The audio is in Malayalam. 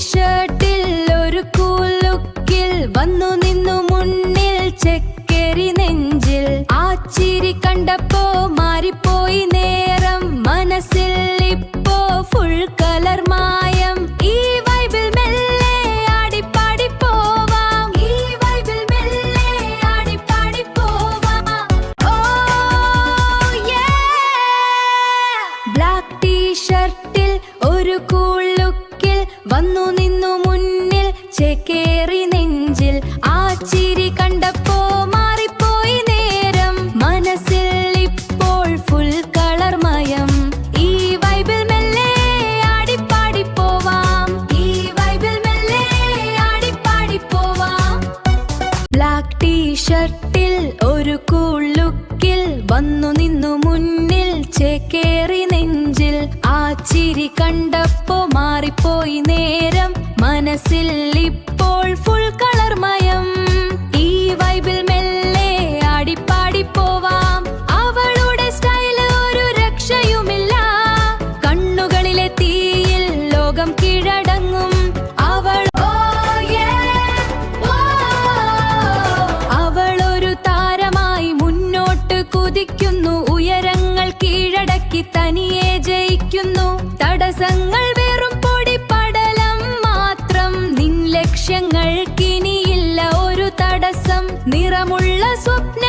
ഷർട്ടിൽ ഒരു കൂൾ ലുക്കിൽ വന്നു നിന്നു മുന്നിൽ ചെക്കേറി നെഞ്ചിൽ ആ ചിരി കണ്ടപ്പോ മാറിപ്പോയി നേരം മനസ്സിൽ ഇപ്പോ ഫുൾ കളർ മായം ഈ വൈബിൽ മെല്ലെ ആടിപ്പാടി പോവാം ഈ വൈബിൽ മെല്ലെ ആടിപ്പാടി പോവാം ഓ യേ ബ്ലാക്ക് ടീ-ഷർട്ടിൽ ഒരു കൂൾ ലുക്കിൽ വന്നു നിന്നു മുന്നിൽ ചേക്കേറി നെഞ്ചിൽ ആ ചിരി കണ്ടപ്പോ മാറിപ്പോയി നേരം മനസ്സിൽ ഇപ്പോൾ ഫുൾ കളർ മയം ഈ വൈബിൽ മെല്ലെ ആടിപ്പാടി പോവാം ഈ വൈബിൽ മെല്ലെ ആടിപ്പാടി പോവാം ബ്ലാക്ക് ടീ-ഷർട്ടിൽ ഒരു കൂൾ ലുക്കിൽ വന്നു നിന്നു മുന്നിൽ ചേക്കേറി നെഞ്ചിൽ ആ ചിരി കണ്ടപ്പോ മാറിപ്പോയി നേരം മനസ്സിൽ ഇപ്പോൾ ഫുൾ കളർ മയം ഈ വൈബിൽ മെല്ലെ ആടിപ്പാടി പോവാം അവളുടെ സ്റ്റൈല് ഒരു രക്ഷയുമില്ല കണ്ണുകളിലെ തീയിൽ ലോകം കീഴടങ്ങും അവൾ അവളൊരു താരമായി മുന്നോട്ട് കുതിക്കുന്നു ഉയരങ്ങൾ കീഴടക്കി തനിയെ ജയിക്കുന്നു തടസ്സങ്ങൾ വെറും പൊടിപടലം മാത്രം നിൻ ലക്ഷ്യങ്ങൾക്കിനിയില്ല ഒരു തടസ്സം നിറമുള്ള സ്വപ്ന